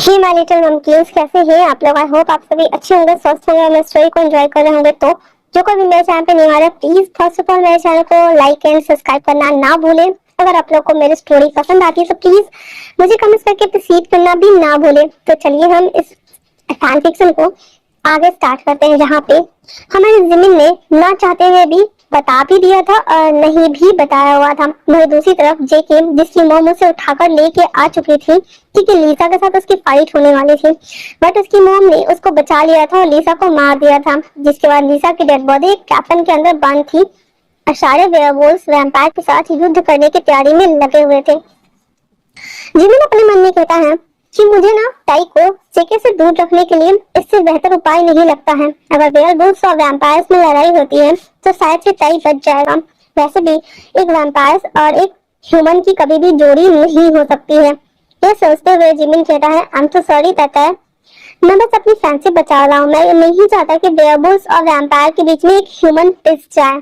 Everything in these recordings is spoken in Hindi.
हे माय लिटिल नमकीन्स, कैसे हैं आप लोग। आई होप आप सभी अच्छे होंगे, स्वस्थ होंगे और मेरे स्टोरी को एंजॉय कर रहे होंगे। तो जो कोई भी मेरे चैनल पे नहीं आ रहा है, प्लीज फर्स्ट ऑफ ऑल मेरे चैनल को लाइक एंड सब्सक्राइब करना ना भूलें। अगर आप लोग को मेरी स्टोरी पसंद आती है तो प्लीज मुझे कमेंट्स करके प्रोसीड करना भी ना भूलें। तो चलिए हम इस फैन फिक्शन को आगे स्टार्ट करते हैं, जहाँ पे हमारे जिमिन ने ना चाहते हुए भी बता भी दिया था और नहीं भी बताया हुआ था। वही दूसरी तरफ जेके, जिसकी मॉम उसे उठाकर लेके आ चुकी थी क्योंकि लीसा के साथ उसकी फाइट होने वाली थी, बट उसकी मॉम ने उसको बचा लिया था और लीसा को मार दिया था। जिसके बाद लीसा की डेड बॉडी एक कैबिन के अंदर बंद थी और सारे वेयरवुल्व्स वैम्पायर के साथ युद्ध करने की तैयारी में लगे हुए थे। जिमिन अपने मन में कहता है कि मुझे ना टाई को जेके से दूर रखने के लिए इससे बेहतर उपाय नहीं लगता है। अगर वेयरवुल्व्स और वैम्पायर्स में लड़ाई होती है तो शायद से टाई बच जाएगा। वैसे भी एक वैम्पायर्स और एक ह्यूमन की कभी भी जोड़ी नहीं हो सकती है। यह सोचते हुए जिमिन कहता है, आई एम सो सॉरी ताता, मैं बस अपनी फैन से बचा रहा हूँ। मैं नहीं चाहता कि वेयरवुल्व्स और वैम्पायर के बीच में एक ह्यूमन पिस जाए।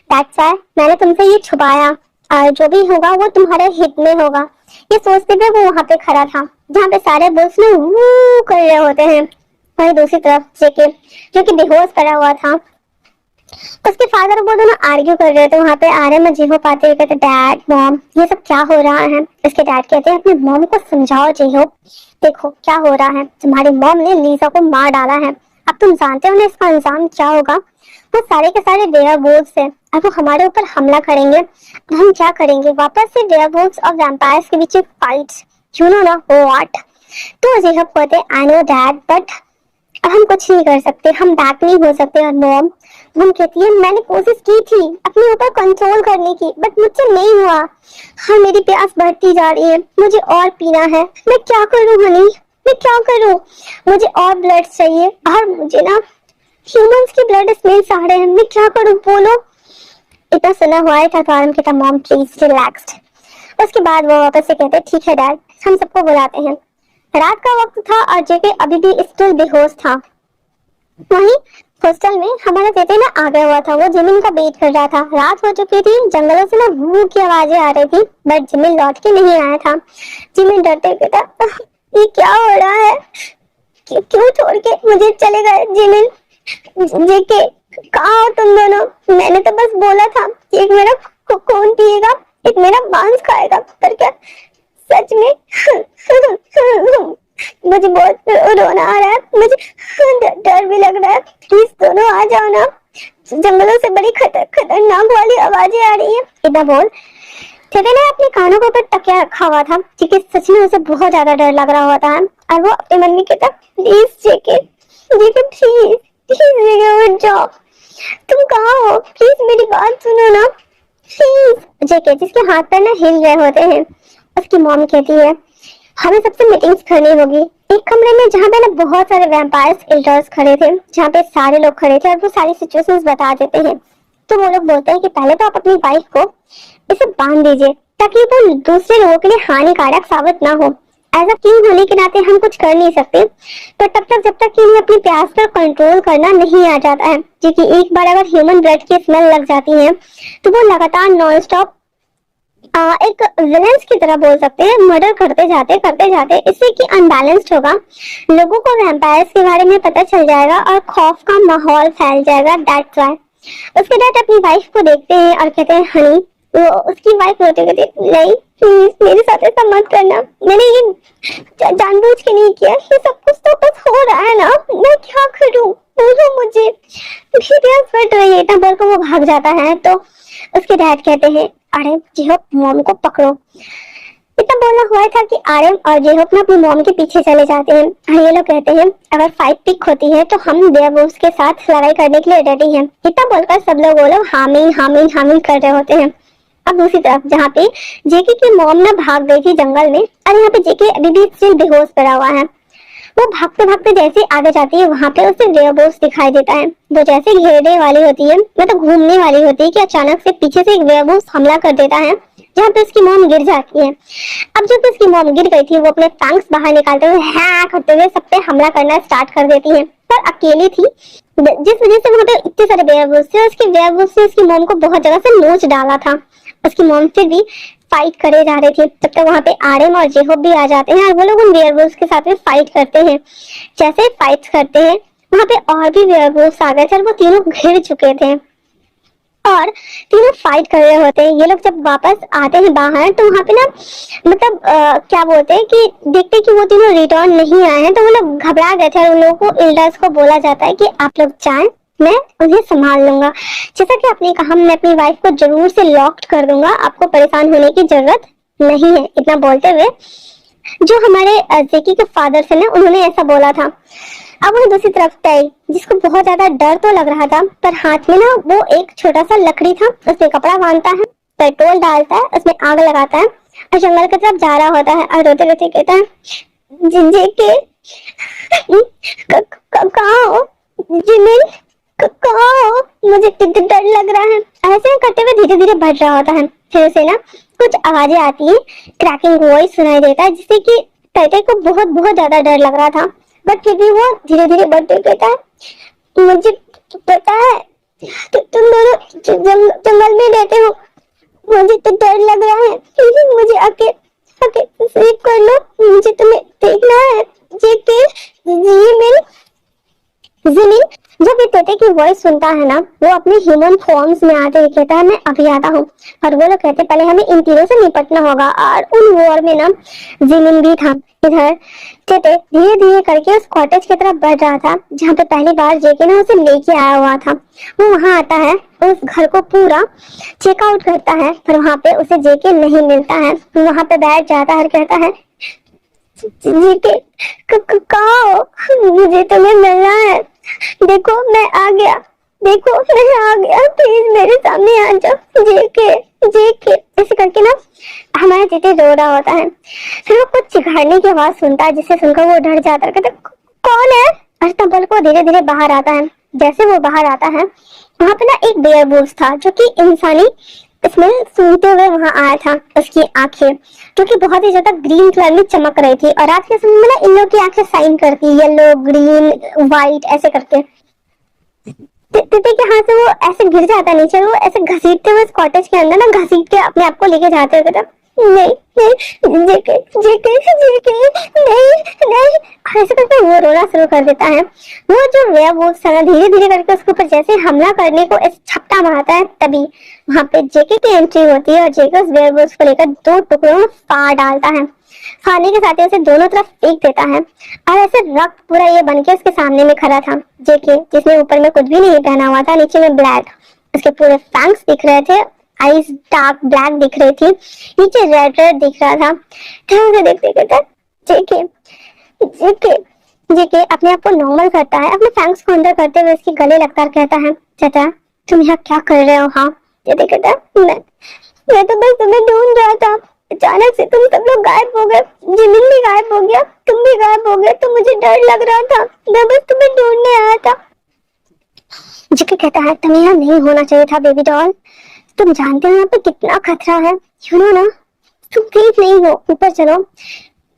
दैट्स व्हाई मैंने तुमसे ये छुपाया और जो भी होगा वो तुम्हारे हित में होगा। ये सोचते हुए वो वहां पे खड़ा था जहाँ पे सारे बुल्स में वू कर रहे होते हैं। वहीं दूसरी तरफ जेके, जो कि बेहोश पड़ा हुआ था, उसके फादर वो दोनों आर्ग्यू कर रहे थे। वहां पे आरे में जीहो पाते हुए कहते, डैड मॉम ये सब क्या हो रहा है। इसके डैड कहते हैं, अपनी मॉम को समझाओ जीहो, देखो क्या हो रहा है। तुम्हारी मॉम ने लीसा को मार डाला है, अब तुम जानते हो ना इसका अंजाम क्या होगा। वो सारे के सारे वेयरवुल्व्स हैं और वो हमारे ऊपर हमला करेंगे। तो हम क्या करेंगे, वापस से वेयरवुल्व्स और वैम्पायर्स के बीच फाइट, यू नो ना व्हाट। तो जेकब कहते, आई नो डैड, बट अब हम कुछ नहीं कर सकते, हम बैक नहीं हो सकते। और मॉम कहती है, मैंने कोशिश की थी अपने ऊपर कंट्रोल करने की, बट मुझसे नहीं हुआ। हाँ, मेरी प्यास बढ़ती जा रही है, मुझे और पीना है। मैं क्या करूँ हनी, मैं क्या करूँ। मुझे और ब्लड चाहिए और मुझे ना ह्यूमंस की ब्लड स्मेल्स आ रहे हैं। मैं क्या करूँ बोलो। इतना सुना हुआ है तो आरम कहता, मॉम प्लीज रिलैक्स्ड। उसके बाद वो वापस से कहते, ठीक है डैड, हम सबको बुलाते हैं। रात का वक्त था और जेके अभी भी स्टिल बेहोश था। वहीं हॉस्टल में हमारा जेके ना आ गया हुआ था, वो जिमिन का वेट कर रहा था। रात हो चुकी थी, जंगलों से ना वू की आवाजें आ रही थी, बट जिमिन लौट के नहीं आया था। जिमिन डरते कहता, ये क्या हो रहा है, क्यों छोड़ के मुझे चले गए जिमिन। जेके, कहाँ हो तुम दोनों। मैंने तो बस बोला था कि एक मेरा खून पिएगा, एक मेरा मांस खाएगा, पर क्या सच में। मुझे बहुत रोना आ रहा है, मुझे डर भी लग रहा है। प्लीज दोनों आ जाओ ना, जंगलों से बड़ी खतरनाक वाली आवाजें आ रही है। इतना बोल जेके ने अपने कानों के ऊपर तकिया रखा हुआ था क्योंकि सच में उसे बहुत ज्यादा डर लग रहा होता है। और वो अपने मन में कहता, please JK, JK please please उठ जाओ, तुम कहाँ हो, प्लीज मेरी बात सुनो ना प्लीज। जेके, जिसके हाथ पर ना हिल रहे होते हैं, उसकी मॉम कहती है, हमें सबसे मीटिंग्स करनी होगी एक कमरे में जहाँ पे ना बहुत सारे वैम्पायर्स एल्डर्स खड़े थे, जहाँ पे सारे लोग खड़े थे और वो सारी सिचुएशंस बता देते हैं। तो वो लोग बोलते हैं कि पहले तो आप अपनी वाइफ को इसे बांध दीजिए ताकि वो दूसरे लोगों के लिए हानिकारक साबित ना हो। एज अ किंग होने के नाते हम कुछ कर नहीं सकते, पर तब तक जब तक कि इन्हें अपनी प्यास पर कंट्रोल करना नहीं आ जाता है, क्योंकि एक बार अगर ह्यूमन ब्लड की स्मेल लग जाती है तो वो लगातार नॉन स्टॉप एक विलेंस की तरह बोल सकते हैं, मर्डर करते जाते इससे कि अनबैलेंस्ड होगा। लोगों को वैम्पायर्स के बारे में पता चल जाएगा और खौफ का माहौल फैल जाएगा। That's why. उसके डैड अपनी वाइफ को देखते हैं और कहते हैं, हनी। वो उसकी वाइफ रोते कहती, नहीं प्लीज मेरे साथ ऐसा मत करना, मैंने ये जानबूझ के नहीं किया, ये सब कुछ तो बस हो रहा है ना, मैं क्या करूं बोलो मुझे, मेरी प्यास बढ़ रही है। इतना बोलकर वो भाग जाता है। तो उसके डैड कहते हैं, अरे जेहोप मॉम को पकड़ो। इतना बोलना हुआ था कि आर्यन और जेहोप ना अपनी मॉम के पीछे चले जाते हैं। ये लोग कहते हैं, अगर फाइट पिक होती है तो हम वेयरवुल्व्स के साथ लड़ाई करने के लिए रेडी हैं। इतना बोलकर सब लोग वो लोग हामिन कर रहे होते हैं। अब दूसरी तरफ जहाँ पे जेके की मॉम ना भाग गई थी जंगल में और यहाँ पे जेके अभी भी स्टिल बेहोश पड़ा हुआ है। वो भागते भागते जैसे आगे जाती है, वहां पे उसे वेयरवुल्व्स दिखाई देता है। वो जैसे घेरने वाली होती है, मतलब घूमने वाली होती है कि अचानक से पीछे से एक वेयरवुल्व्स हमला कर देता है, जहाँ पे उसकी मॉम गिर जाती है। अब जब उसकी मॉम गिर गई थी, वो अपने टैंक्स बाहर निकालते हुए हाँ करते हुए सब पे हमला करना स्टार्ट कर देती है, पर अकेली थी, जिस वजह से वहाँ पे इतने सारे वेयरवुल्व्स थे। उसके वेयरवुल्व्स ने उसकी मॉम को बहुत जगह से नोच डाला था। उसकी मॉम फिर भी फाइट करे जा रही थी, तब तक वहाँ पे आरएम और जेहोब भी आ जाते हैं और वो लोग उन वेयरवुल्व्स के साथ में फाइट करते हैं। जैसे फाइट करते हैं वहाँ पे और भी वेयरवुल्व्स आ गए थे और वो तीनों घिर चुके थे और तीनों फाइट कर रहे होते हैं। ये लोग जब वापस आते हैं बाहर तो वहाँ पे ना मतलब क्या बोलते हैं कि देखते हैं कि वो तीनों रिटर्न नहीं आए हैं, तो वो लोग घबरा गए थे और उन लोगों को इल्डर्स को बोला जाता है कि आप लोग जाएं, मैं उन्हें संभाल लूंगा। जैसा कि आपने कहा, मैं अपनी वाइफ को जरूर से लॉक्ड कर दूंगा, आपको परेशान होने की जरूरत नहीं है। इतना बोलते हुए जो हमारे जेकी के फादर से ना, उन्होंने ऐसा बोला था। अब वो दूसरी तरफ तय, जिसको बहुत ज्यादा डर तो लग रहा था, पर हाथ में ना वो एक छोटा सा लकड़ी था, उसमें कपड़ा बांधता है, पेट्रोल डालता है, उसमें आग लगाता है और जंगल की तरफ जा रहा होता है और रोते रोते कहता है, जेके कहाँ हो, जिमिन कहाँ हो, मुझे डर लग रहा है। ऐसे करते हुए धीरे धीरे बढ़ रहा होता है। फिर उसे ना कुछ आवाजें आती है, क्रैकिंग वॉइस सुनाई देता है, जिससे कि टाइटे को बहुत बहुत ज्यादा डर लग रहा था, बट फिर भी वो धीरे धीरे बढ़ते कहता है, मुझे पता है तुम दोनों जंगल में रहते हो, मुझे तो डर लग रहा है, प्लीज मुझे आके आके स्लीप कर लो, मुझे तुम्हें देखना है। जेके जिमिन जब ये तोते की वॉइस सुनता है ना, वो अपने ह्यूमन फॉर्म्स में आते हुए कहता है, मैं अभी आता हूँ। और वो लोग कहते पहले हमें इन तीनों से निपटना होगा। और उन वॉर में ना जिमिन भी था। इधर तोते धीरे धीरे करके उस कॉटेज की तरफ बढ़ रहा था जहाँ पे पहली बार जेके ना उसे लेके आया हुआ था। वो वहाँ आता है, उस घर को पूरा चेकआउट करता है, पर वहाँ पे उसे जेके नहीं मिलता है। वहाँ पे बैठ जाता है और कहता है, जेके कहाँ हो, मुझे तुम्हें मिलना है, देखो मैं आ गया, देखो मैं आ गया, प्लीज मेरे सामने आ जाओ, जेके जेके। ऐसे करके ना हमारा जेके रो रहा होता है। फिर वो कुछ चिघाड़ने की आवाज सुनता है, जिससे सुनकर वो डर जाता है, कहता कौन है। और तब वो धीरे धीरे बाहर आता है। जैसे वो बाहर आता है, वहाँ पे ना एक बेयरवुल्फ था जो कि इंसानी इसमें सूंघते हुए वहाँ आया था। उसकी आंखें जो कि बहुत ही ज्यादा ग्रीन कलर में चमक रही थी और रात के समय में ना इन लोग की आंखें साइन करती, येलो ग्रीन व्हाइट ऐसे करके। तिते के हाथ से वो ऐसे गिर जाता नीचे, वो ऐसे घसीटते हुए कॉटेज के अंदर ना घसीट के अपने आप को लेके जाते हुए कहता, नहीं नहीं जेके जेके जेके नहीं नहीं। ऐसे करके वो रोना शुरू कर देता है। वो जो वेयरवुल्फ था ना, धीरे धीरे करके उसके ऊपर जैसे हमला करने को ऐसे छपटा मारता है, तभी वहाँ पे जेके की एंट्री होती है और जेके उस वेयरवुल्फ को लेकर दो टुकड़ों में फाड़ डालता है। फाड़ने के साथ ही उसे दोनों तरफ फेंक देता है और ऐसे रक्त पूरा ये बनके उसके सामने में खड़ा था। जेके, जिसने ऊपर में कुछ भी नहीं पहना हुआ था, नीचे में ब्लैक, उसके पूरे फैंक्स दिख रहे थे, आईज डार्क ब्लैक दिख रही थी, नीचे रेड रेड दिख रहा था। तो उसे देखते कहता, जेके जेके जेके अपने आप को नॉर्मल करता है, अपने फैंक्स को अंदर करते हुए उसके गले लगता है, कहता है, चाचा तुम यहाँ क्या कर रहे हो। हाँ, जेके कहता है, मैं तो बस तुम्हें ढूंढ रहा था, अचानक से तुम सब लोग गायब हो गए, जिमिन भी गायब हो गया, तुम भी गायब हो गए, तो मुझे डर लग रहा था, मैं बस तुम्हें ढूंढने आया था। जेके कहता है, तुम्हें यहाँ नहीं होना चाहिए था बेबी डॉल, तुम जानते हो यहाँ पे कितना खतरा है, यू नो ना, तुम प्लीज नहीं हो, ऊपर चलो,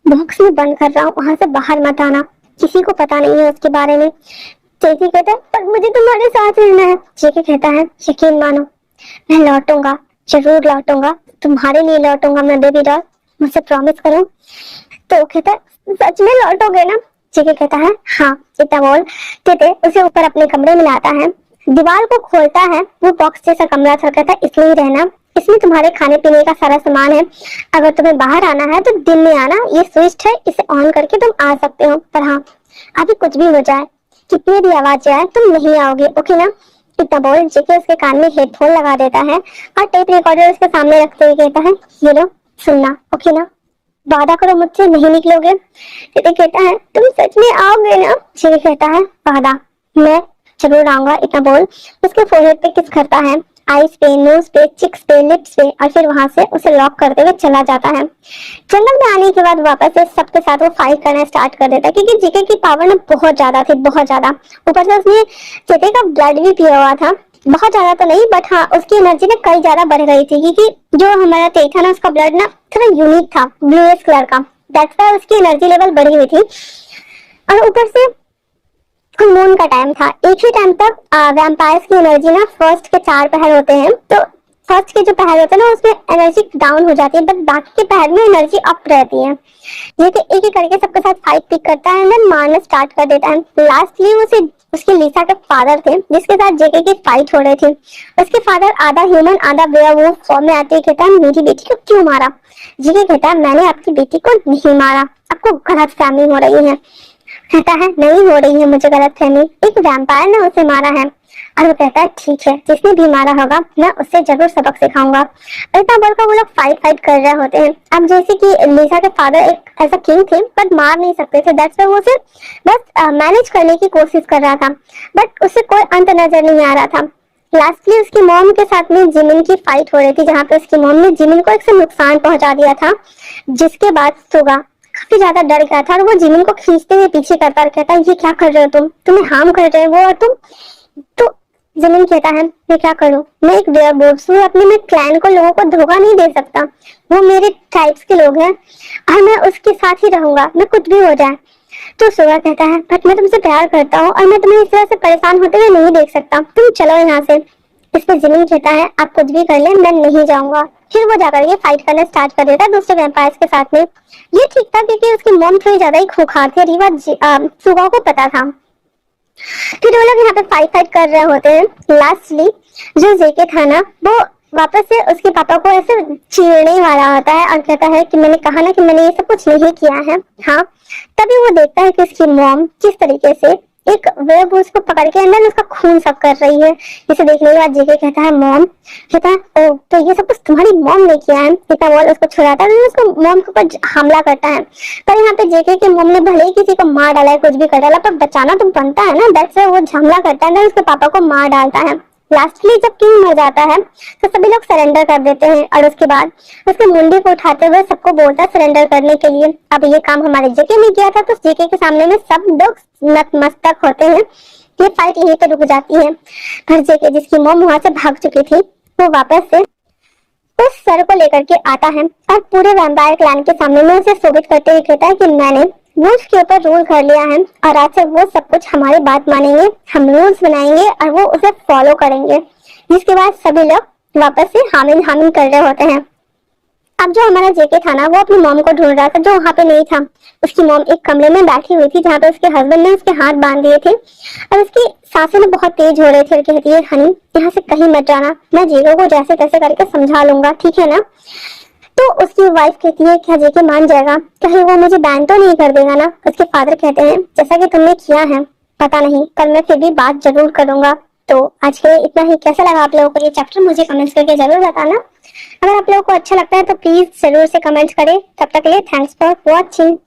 बॉक्स में बंद कर रहा हूँ, वहां से बाहर मत आना, किसी को पता नहीं है उसके बारे में। जेके कहता है, पर मुझे तुम्हारे साथ रहना है। जेके कहता है, यकीन मानो मैं लौटूंगा, जरूर लौटूंगा, तुम्हारे लिए लौटूंगा मैं बेबी डॉल, मुझसे प्रॉमिस करो। तो कहता है, सच में लौटोगे ना। जेके कहता है, हाँ। इतना बोल तेते उसे ऊपर अपने कमरे में लाता है, दीवार को खोलता है, वो बॉक्स जैसा कमरा था, कहता है, इसमें ही रहना, इसमें तुम्हारे खाने पीने का सारा सामान है, अगर तुम्हें बाहर आना है तो दिन में आना, ये स्विच है, इसे ऑन करके तुम आ सकते हो, पर हाँ अभी कुछ भी हो जाए, कितनी भी आवाज आए, तुम नहीं आओगे, ओके ना। इतना बोल जेके उसके कान में हेडफोन लगा देता है और टेप रिकॉर्डर उसके सामने रखते हुए कहता है, ये लो सुनना, ओके ना, वादा करो मुझसे नहीं निकलोगे। जेके कहता है, तुम सच में आओगे ना। जेके कहता है, वादा, मैं जरूर आऊंगा। इतना बोल उसके फोरहेड पे किस करता है, आईज पे, नोज पे, चिक्स पे, लिप्स पे, और फिर वहां से उसे लॉक करते हुए चला जाता है। जंगल में आने के बाद वापस से सबके साथ वो फाइट करना स्टार्ट कर देता है, क्योंकि जेके की पावर ना बहुत ज्यादा थी, बहुत ज्यादा। ऊपर से उसने जेके का ब्लड भी पिया हुआ था, बहुत ज्यादा तो नहीं, बट हाँ उसकी एनर्जी ना कई ज्यादा बढ़ गई थी, क्योंकि जो हमारा ते था ना, उसका ब्लड ना थोड़ा यूनिक था, ब्लूइश कलर का, दैट्स व्हाई उसकी एनर्जी लेवल बढ़ी हुई थी। और ऊपर से फुल मून का टाइम था, एक ही टाइम तक वैम्पायर्स की एनर्जी ना फर्स्ट के 4 पहर होते हैं, तो फर्स्ट के जो पहर होते हैं ना उसमें एनर्जी डाउन हो जाती है, बट बाकी के पहर में एनर्जी अप रहती है। जेके एक एक करके सबके साथ फाइट पिक करता है, देन मारना स्टार्ट कर देता है। लास्टली उसे उसके लिसा के फादर थे जिसके साथ जेके की फाइट हो रही थी। उसके फादर आधा ह्यूमन आधा वेयरवुल्फ फॉर्म में आते ही कहता है मेरी बेटी को क्यों मारा। जेके कहता है मैंने आपकी बेटी को नहीं मारा, आपको गलतफहमी हो रही है। कहता है नहीं हो रही है मुझे गलतफहमी, एक वैम्पायर ने उसे मारा है। और वो कहता है ठीक है, जिसने भी मारा होगा मैं उससे जरूर सबक सिखाऊंगा। इतना बोलकर वो लोग फाइट फाइट कर रहे होते हैं। अब जैसे कि लिसा के फादर एक ऐसा किंग थे बट मार नहीं सकते थे, दैट्स व्हाई वो सिर्फ बस मैनेज करने की कोशिश कर रहा था, बट उसे कोई अंत नजर नहीं आ रहा था। लास्टली उसकी मॉम के साथ में जिमिन की फाइट हो रही थी, जहाँ पे उसकी मॉम ने जिमिन को एक से नुकसान पहुंचा दिया था, जिसके बाद सुगा काफी ज्यादा डर गया था और वो जिमिन को खींचते हुए पीछे करता रहता है ये क्या कर रहे हो तुम, तुम्हें हार्म कर रहे हो और तुम। तो जिमिन कहता है मैं क्या करूं, मैं एक वेयरवुल्फ हूं, अपने में क्लैन को लोगों को धोखा नहीं दे सकता, वो मेरे ट्राइब्स के लोग हैं और मैं उसके साथ ही रहूंगा, मैं कुछ भी हो जाए। तो सुगा कहता है बट मैं तुमसे प्यार करता हूँ और मैं तुम्हें इस तरह से परेशान होते हुए नहीं देख सकता, तुम चलो यहाँ से। इस पर जिमिन कहता है आप कुछ भी कर ले मैं नहीं जाऊंगा। फिर वो जाकर ये फाइट करना स्टार्ट कर देता है दूसरे वैम्पायर्स के साथ में। ये ठीक था क्योंकि उसकी मॉम थोड़ी ज्यादा ही खूंखार थी और ये बात सुगा को पता था। फिर वो लोग यहाँ पे फाइट फाइट कर रहे होते हैं। लास्टली जो जेके था ना वो वापस से उसके पापा को ऐसे चीरने वाला होता है और कहता है कि मैंने कहा ना कि मैंने ये सब कुछ नहीं किया है। हाँ, तभी वो देखता है कि उसकी मॉम किस तरीके से एक वेयरवुल्फ को पकड़ के अंदर उसका खून सक कर रही है। इसे देखने के बाद जेके कहता है मॉम, कहता है ओ तो ये सब कुछ तुम्हारी मॉम ने किया है। इतना बोल उसको छुड़ाता है, उसको मॉम के ऊपर हमला करता है। पर यहाँ पे जेके के मॉम ने भले ही किसी को मार डाला है, कुछ भी कर डाला, पर बचाना तो बनता है ना, दैट्स व्हाई वो हमला करता है, उसके पापा को मार डालता है। लास्टली जब किंग मर जाता है तो सभी लोग सरेंडर कर देते हैं और उसके बाद उसके मुंडी को उठाते हुए सबको बोलता है सरेंडर करने के लिए। अब ये काम हमारे जेके ने किया था तो जेके के सामने में सब लोग नतमस्तक होते हैं। ये फाइट यहीं पे रुक जाती है। पर जेके जिसकी मॉम वहां से भाग चुकी थी वो वापस से उस सर को लेकर के आता है और पूरे वैम्पायर क्लैन के सामने में उसे शोभित करते हुए कहता है कि मैंने वुल्फ के ऊपर रूल कर लिया है और आज से वो सब कुछ हमारी बात मानेंगे, हम रूल्स बनाएंगे और वो उसे फॉलो करेंगे। जिसके बाद सभी लोग वापस से हामिन हामिन कर रहे होते हैं। अब जो हमारा जेके था ना वो अपनी मॉम को ढूंढ रहा था जो वहाँ पे नहीं था। उसकी मॉम एक कमरे में बैठी हुई थी जहाँ पे उसके हस्बैंड ने उसके हाथ बांध दिए थे और उसकी सांसें ना बहुत तेज हो रही थी और कहती है हनी यहाँ से कहीं मत जाना, मैं जेको को जैसे तैसे करके समझा लूंगा, ठीक है ना। तो उसकी वाइफ कहती है क्या जेके मान जाएगा, कहीं वो मुझे बैन तो नहीं कर देगा ना। उसके फादर कहते हैं जैसा कि तुमने किया है पता नहीं, पर मैं फिर भी बात जरूर करूंगा। तो आज के इतना ही। कैसा लगा आप लोगों को ये चैप्टर मुझे कमेंट्स करके जरूर बताना। अगर आप लोगों को अच्छा लगता है तो प्लीज जरूर से कमेंट्स करें। तब तक के लिए थैंक्स फॉर वॉचिंग।